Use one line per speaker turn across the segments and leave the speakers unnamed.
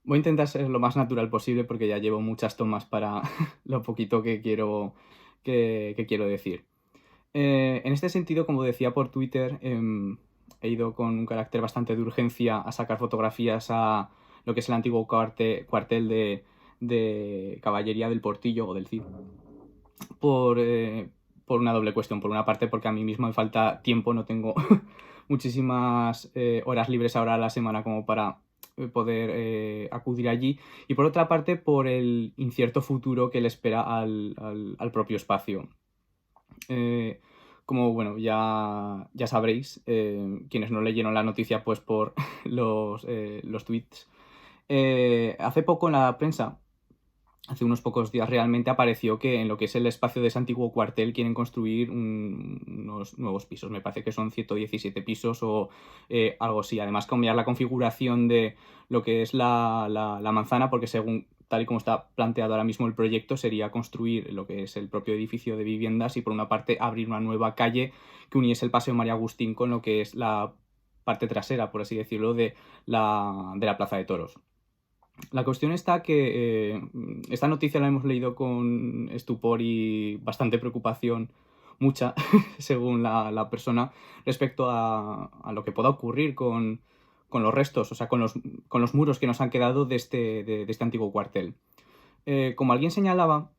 Voy a intentar ser lo más natural posible porque ya llevo muchas tomas para lo poquito que quiero decir. En este sentido, como decía por Twitter, he ido con un carácter bastante de urgencia a sacar fotografías a lo que es el antiguo cuartel de caballería del Portillo o del Cid, por, eh, por una doble cuestión. Por una parte, porque a mí mismo me falta tiempo, no tengo muchísimas horas libres ahora a la semana como para poder acudir allí. Y por otra parte, por el incierto futuro que le espera al propio espacio. Eh, Como bueno, ya sabréis, quienes no leyeron la noticia pues por los tweets, hace poco en la prensa, hace unos pocos días realmente apareció que en lo que es el espacio de ese antiguo cuartel quieren construir unos nuevos pisos. Me parece que son 117 pisos o algo así. Además, cambiar la configuración de lo que es la manzana, porque según tal y como está planteado ahora mismo el proyecto, sería construir lo que es el propio edificio de viviendas y por una parte abrir una nueva calle que uniese el Paseo María Agustín con lo que es la parte trasera, por así decirlo, de la Plaza de Toros. La cuestión está que esta noticia la hemos leído con estupor y bastante preocupación, mucha, según la persona, respecto a lo que pueda ocurrir con los restos, o sea, con los muros que nos han quedado de este antiguo cuartel. Como alguien señalaba,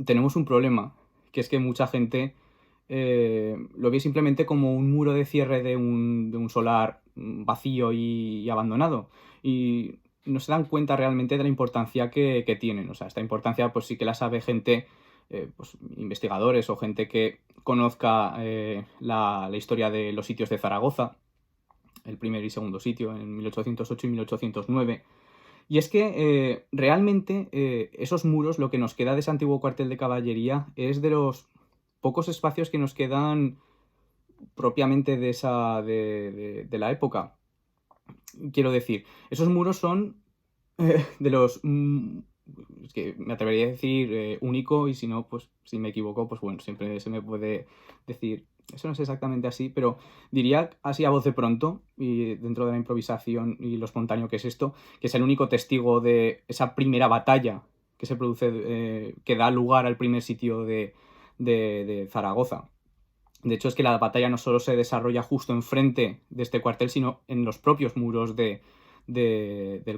tenemos un problema, que es que mucha gente lo ve simplemente como un muro de cierre de un solar vacío y abandonado. Y no se dan cuenta realmente de la importancia que tienen. O sea, esta importancia pues sí que la sabe gente, pues, investigadores o gente que conozca la historia de los sitios de Zaragoza, el primer y segundo sitio, en 1808 y 1809. Y es que realmente esos muros, lo que nos queda de ese antiguo cuartel de caballería, es de los pocos espacios que nos quedan propiamente de la época. Quiero decir, esos muros son de los... es que me atrevería a decir único y si no, pues si me equivoco, pues bueno, siempre se me puede decir, eso no es exactamente así, pero diría así a voz de pronto y dentro de la improvisación y lo espontáneo que es esto, que es el único testigo de esa primera batalla que se produce, que da lugar al primer sitio de Zaragoza. De hecho, es que la batalla no solo se desarrolla justo enfrente de este cuartel, sino en los propios muros del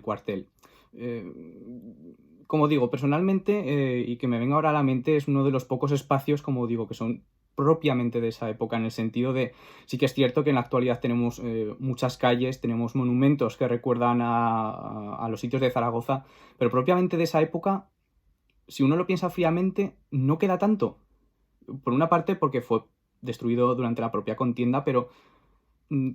cuartel. Eh, Como digo, personalmente, y que me venga ahora a la mente, es uno de los pocos espacios, como digo, que son propiamente de esa época, en el sentido de, sí que es cierto que en la actualidad tenemos muchas calles, tenemos monumentos que recuerdan a los sitios de Zaragoza, pero propiamente de esa época, si uno lo piensa fríamente, no queda tanto. Por una parte, porque fue destruido durante la propia contienda, pero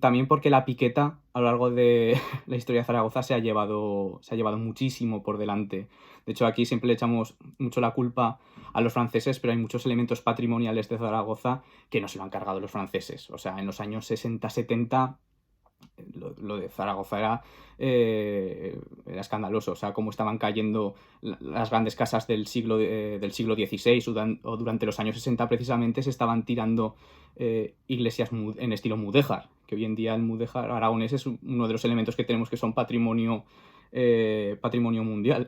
también porque la piqueta a lo largo de la historia de Zaragoza se ha llevado muchísimo por delante. De hecho, aquí siempre le echamos mucho la culpa a los franceses, pero hay muchos elementos patrimoniales de Zaragoza que no se lo han cargado los franceses. O sea, en los años 60-70 lo de Zaragoza era escandaloso, o sea, cómo estaban cayendo las grandes casas del siglo XVI o durante los años 60 precisamente se estaban tirando iglesias en estilo mudéjar, que hoy en día el mudéjar aragonés es uno de los elementos que tenemos que son patrimonio mundial.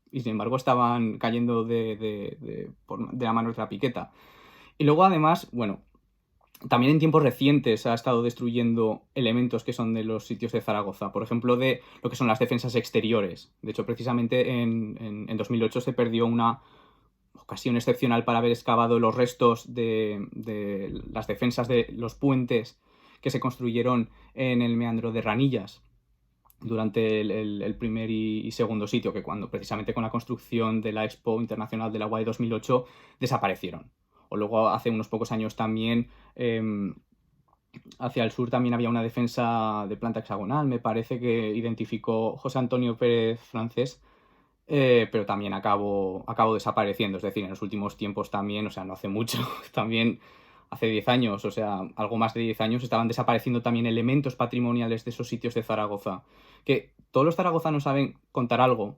Y sin embargo estaban cayendo de la mano de la piqueta. Y luego además, bueno, también en tiempos recientes ha estado destruyendo elementos que son de los sitios de Zaragoza, por ejemplo, de lo que son las defensas exteriores. De hecho, precisamente en 2008 se perdió una ocasión excepcional para haber excavado los restos de las defensas de los puentes que se construyeron en el meandro de Ranillas durante el primer y segundo sitio, que cuando precisamente con la construcción de la Expo Internacional del Agua de 2008 desaparecieron. O luego hace unos pocos años también hacia el sur también había una defensa de planta hexagonal, me parece que identificó José Antonio Pérez Francés, pero también acabó desapareciendo. Es decir, en los últimos tiempos también, o sea, no hace mucho, también hace 10 años, o sea, algo más de 10 años, estaban desapareciendo también elementos patrimoniales de esos sitios de Zaragoza. Que todos los zaragozanos saben contar algo,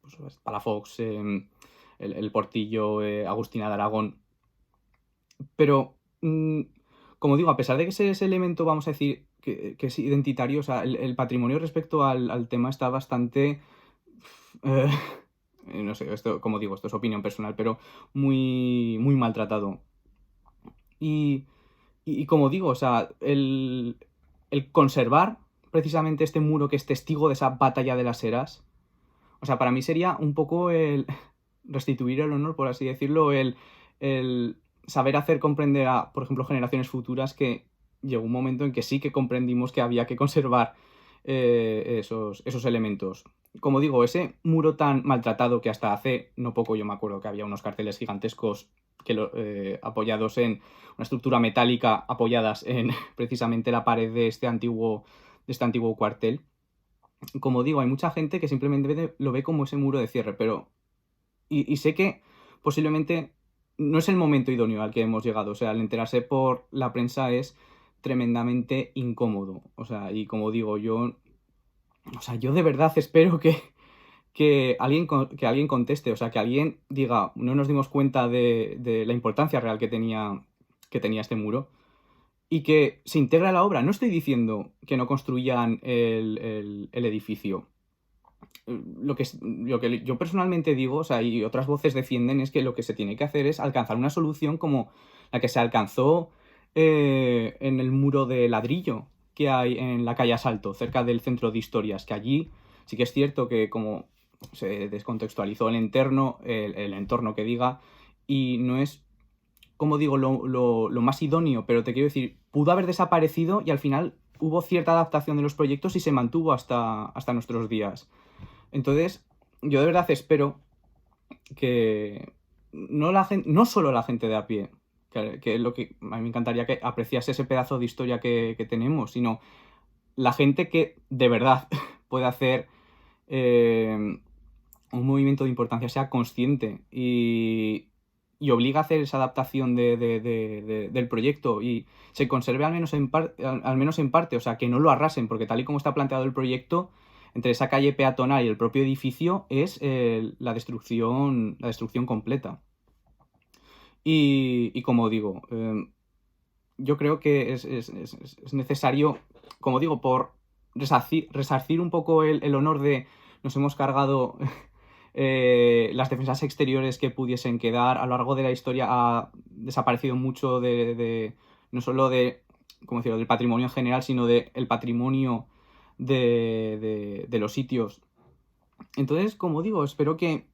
pues, Palafox, el Portillo, Agustina de Aragón, pero como digo, a pesar de que ese elemento, vamos a decir, que es identitario, o sea, el patrimonio respecto al tema está bastante, eh, no sé, esto, como digo, esto es opinión personal, pero muy, muy maltratado. Y, y como digo, o sea, el conservar precisamente este muro que es testigo de esa batalla de las eras, o sea, para mí sería un poco el restituir el honor, por así decirlo, el saber hacer comprender a, por ejemplo, generaciones futuras que llegó un momento en que sí que comprendimos que había que conservar esos elementos. Como digo, ese muro tan maltratado que hasta hace no poco yo me acuerdo que había unos carteles gigantescos apoyados en una estructura metálica, apoyadas en precisamente la pared de este antiguo cuartel. Como digo, hay mucha gente que simplemente lo ve como ese muro de cierre, pero... Y sé que posiblemente no es el momento idóneo al que hemos llegado. O sea, al enterarse por la prensa es tremendamente incómodo. O sea, y como digo, yo de verdad espero que alguien conteste, o sea, que alguien diga, no nos dimos cuenta de la importancia real que tenía este muro y que se integra a la obra. No estoy diciendo que no construyan el edificio. Lo que yo personalmente digo, o sea, y otras voces defienden, es que lo que se tiene que hacer es alcanzar una solución como la que se alcanzó en el muro de ladrillo que hay en la calle Asalto, cerca del centro de historias, que allí sí que es cierto que como se descontextualizó el entorno que diga, y no es, como digo, lo más idóneo, pero te quiero decir, pudo haber desaparecido y al final hubo cierta adaptación de los proyectos y se mantuvo hasta nuestros días. Entonces, yo de verdad espero que no solo la gente de a pie, que es lo que a mí me encantaría que apreciase ese pedazo de historia que tenemos, sino la gente que de verdad puede hacer eh, un movimiento de importancia, sea consciente y obliga a hacer esa adaptación del proyecto y se conserve al menos en parte, o sea, que no lo arrasen, porque tal y como está planteado el proyecto, entre esa calle peatonal y el propio edificio es la destrucción completa. Y como digo, yo creo que es necesario, como digo, por resarcir un poco el honor de nos hemos cargado las defensas exteriores que pudiesen quedar. A lo largo de la historia ha desaparecido mucho no solo como decirlo, del patrimonio en general, sino del patrimonio de los sitios. Entonces, como digo, espero que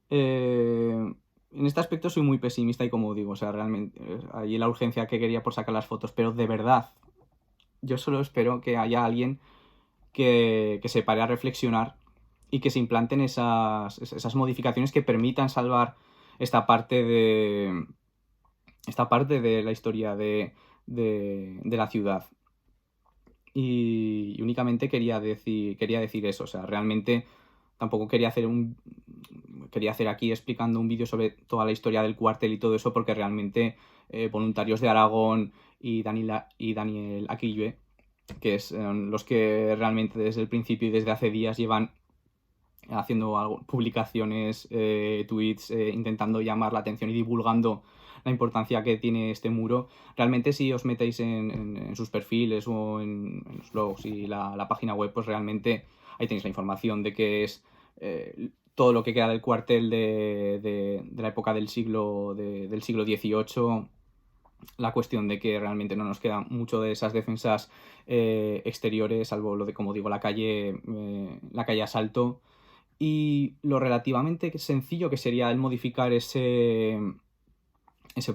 en este aspecto soy muy pesimista y como digo, o sea, realmente ahí la urgencia que quería por sacar las fotos, pero de verdad, yo solo espero que haya alguien que se pare a reflexionar y que se implanten esas modificaciones que permitan salvar esta parte de la historia de la ciudad. Y únicamente quería decir eso, o sea, realmente tampoco quería hacer aquí explicando un vídeo sobre toda la historia del cuartel y todo eso, porque realmente Voluntarios de Aragón y Daniel Aquilue, que son los que realmente desde el principio y desde hace días llevan haciendo publicaciones, tweets, intentando llamar la atención y divulgando la importancia que tiene este muro. Realmente si os metéis en sus perfiles o en los blogs y la página web, pues realmente ahí tenéis la información de que es todo lo que queda del cuartel de la época del siglo XVIII. La cuestión de que realmente no nos queda mucho de esas defensas exteriores, salvo lo de, como digo, la calle Asalto, y lo relativamente sencillo que sería el modificar ese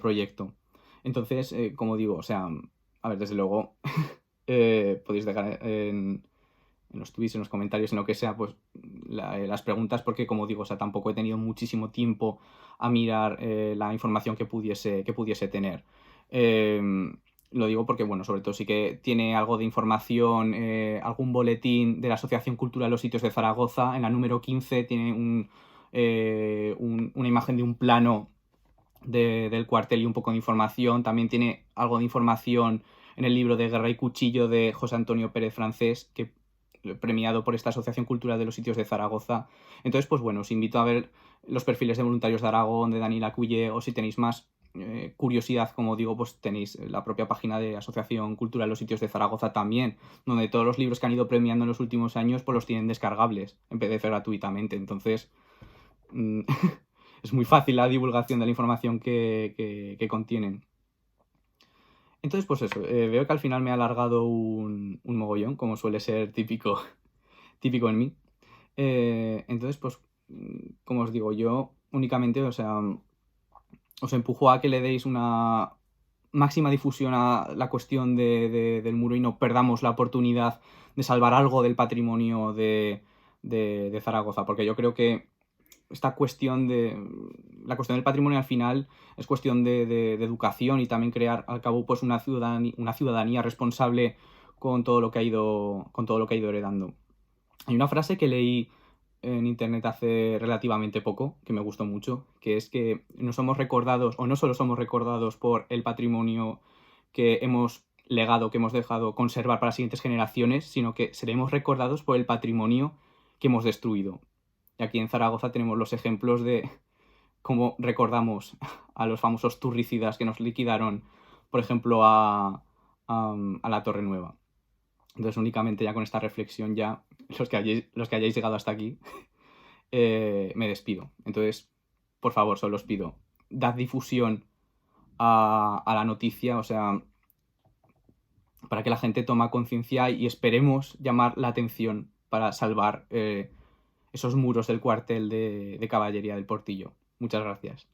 proyecto. Entonces, como digo, o sea, a ver, desde luego, podéis dejar en los tweets, en los comentarios, en lo que sea, pues las preguntas, porque como digo, o sea, tampoco he tenido muchísimo tiempo a mirar la información que pudiese tener. Eh, lo digo porque, bueno, sobre todo sí que tiene algo de información, algún boletín de la Asociación Cultural Los Sitios de Zaragoza. En la número 15 tiene una imagen de un plano del cuartel y un poco de información. También tiene algo de información en el libro de Guerra y Cuchillo de José Antonio Pérez Francés, que premiado por esta Asociación Cultural de los Sitios de Zaragoza. Entonces, pues bueno, os invito a ver los perfiles de Voluntarios de Aragón, de Daniel Aculle, o si tenéis más curiosidad, como digo, pues tenéis la propia página de Asociación Cultural Los Sitios de Zaragoza también, donde todos los libros que han ido premiando en los últimos años pues los tienen descargables en PDF gratuitamente. Entonces, es muy fácil la divulgación de la información que contienen. Entonces, pues eso, veo que al final me he alargado un mogollón, como suele ser típico, típico en mí. Entonces, pues, como os digo, yo únicamente, o sea, os empujo a que le deis una máxima difusión a la cuestión del muro y no perdamos la oportunidad de salvar algo del patrimonio de Zaragoza, porque yo creo que esta cuestión la cuestión del patrimonio al final es cuestión de educación y también crear al cabo pues una ciudadanía responsable con todo lo que ha ido heredando. Hay una frase que leí en internet hace relativamente poco, que me gustó mucho, que es que no somos recordados, o no solo somos recordados por el patrimonio que hemos legado, que hemos dejado conservar para las siguientes generaciones, sino que seremos recordados por el patrimonio que hemos destruido. Y aquí en Zaragoza tenemos los ejemplos de cómo recordamos a los famosos turricidas que nos liquidaron, por ejemplo, a la Torre Nueva. Entonces, únicamente ya con esta reflexión, ya los que hayáis llegado hasta aquí, me despido. Entonces, por favor, solo os pido, dad difusión a la noticia, o sea, para que la gente tome conciencia y esperemos llamar la atención para salvar esos muros del cuartel de caballería del Portillo. Muchas gracias.